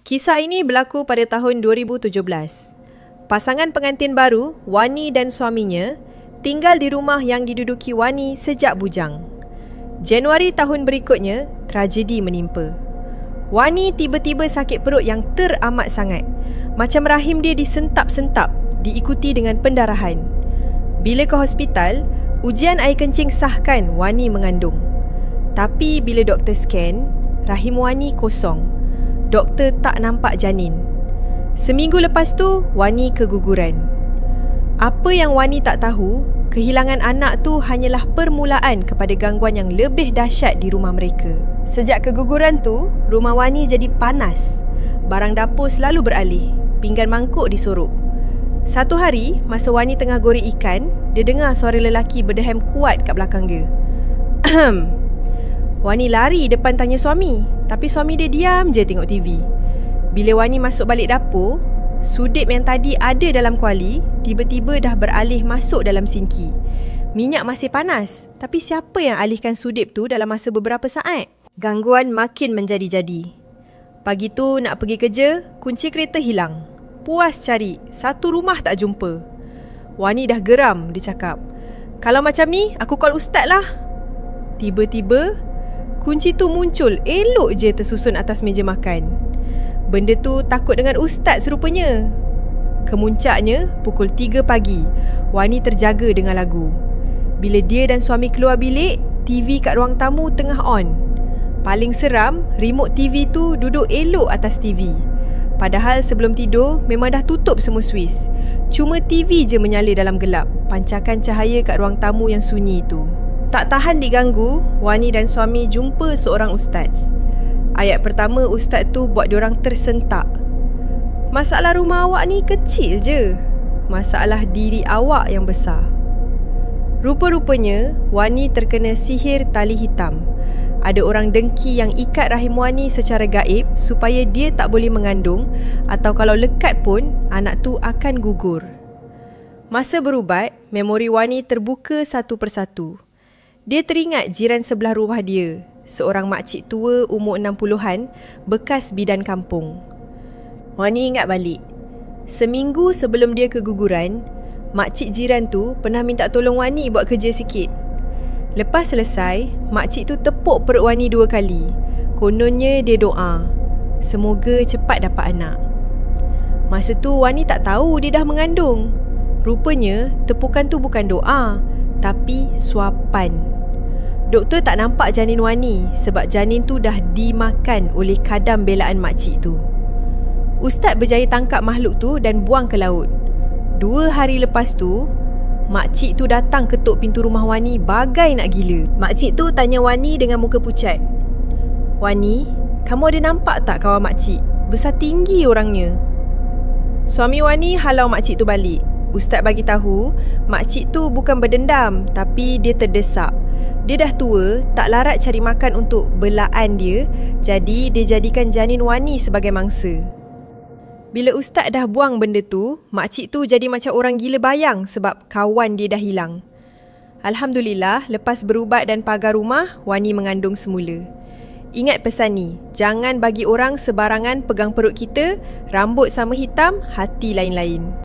Kisah ini berlaku pada tahun 2017. Pasangan pengantin baru, Wani dan suaminya, tinggal di rumah yang diduduki Wani sejak bujang. Januari tahun berikutnya, tragedi menimpa. Wani tiba-tiba sakit perut yang teramat sangat. Macam rahim dia disentap-sentap, diikuti dengan pendarahan. Bila ke hospital, ujian air kencing sahkan Wani mengandung. Tapi bila doktor scan, rahim Wani kosong. Doktor tak nampak janin. Seminggu lepas tu, Wani keguguran. Apa yang Wani tak tahu, kehilangan anak tu hanyalah permulaan kepada gangguan yang lebih dahsyat di rumah mereka. Sejak keguguran tu, rumah Wani jadi panas. Barang dapur selalu beralih, pinggan mangkuk disorok. Satu hari, masa Wani tengah goreng ikan, dia dengar suara lelaki berdehem kuat kat belakang dia. Wani lari depan tanya suami, tapi suami dia diam je tengok TV. Bila Wani masuk balik dapur, sudip yang tadi ada dalam kuali tiba-tiba dah beralih masuk dalam sinki. Minyak masih panas, tapi siapa yang alihkan sudip tu dalam masa beberapa saat? Gangguan makin menjadi-jadi. Pagi tu nak pergi kerja, kunci kereta hilang. Puas cari, satu rumah tak jumpa. Wani dah geram, dia cakap, "Kalau macam ni, aku call ustaz lah." Tiba-tiba, kunci tu muncul elok je tersusun atas meja makan. Benda tu takut dengan ustaz rupanya. Kemuncaknya, pukul 3 pagi, Wani terjaga dengan lagu. Bila dia dan suami keluar bilik, TV kat ruang tamu tengah on. Paling seram, remote TV tu duduk elok atas TV. Padahal sebelum tidur, memang dah tutup semua suis. Cuma TV je menyala dalam gelap, pancarkan cahaya kat ruang tamu yang sunyi tu. Tak tahan diganggu, Wani dan suami jumpa seorang ustaz. Ayat pertama ustaz tu buat diorang tersentak. "Masalah rumah awak ni kecil je. Masalah diri awak yang besar." Rupa-rupanya, Wani terkena sihir tali hitam. Ada orang dengki yang ikat rahim Wani secara gaib supaya dia tak boleh mengandung, atau kalau lekat pun, anak tu akan gugur. Masa berubat, memori Wani terbuka satu persatu. Dia teringat jiran sebelah rumah dia, seorang makcik tua umur 60-an, bekas bidan kampung. Wani ingat balik. Seminggu sebelum dia keguguran, makcik jiran tu pernah minta tolong Wani buat kerja sikit. Lepas selesai, makcik tu tepuk perut Wani 2 kali. Kononnya dia doa, semoga cepat dapat anak. Masa tu Wani tak tahu dia dah mengandung. Rupanya tepukan tu bukan doa, tapi suapan. Doktor tak nampak janin Wani sebab janin tu dah dimakan oleh kadam belaan makcik tu. Ustaz berjaya tangkap makhluk tu dan buang ke laut. 2 hari lepas tu, makcik tu datang ketuk pintu rumah Wani bagai nak gila. Makcik tu tanya Wani dengan muka pucat, "Wani, kamu ada nampak tak kawan makcik? Besar tinggi orangnya." Suami Wani halau makcik tu balik. Ustaz bagi tahu, makcik tu bukan berdendam, tapi dia terdesak. Dia dah tua, tak larat cari makan untuk belaan dia, jadi dia jadikan janin Wani sebagai mangsa. Bila ustaz dah buang benda tu, makcik tu jadi macam orang gila bayang sebab kawan dia dah hilang. Alhamdulillah, lepas berubat dan pagar rumah, Wani mengandung semula. Ingat pesan ni, jangan bagi orang sebarangan pegang perut kita, rambut sama hitam, hati lain-lain.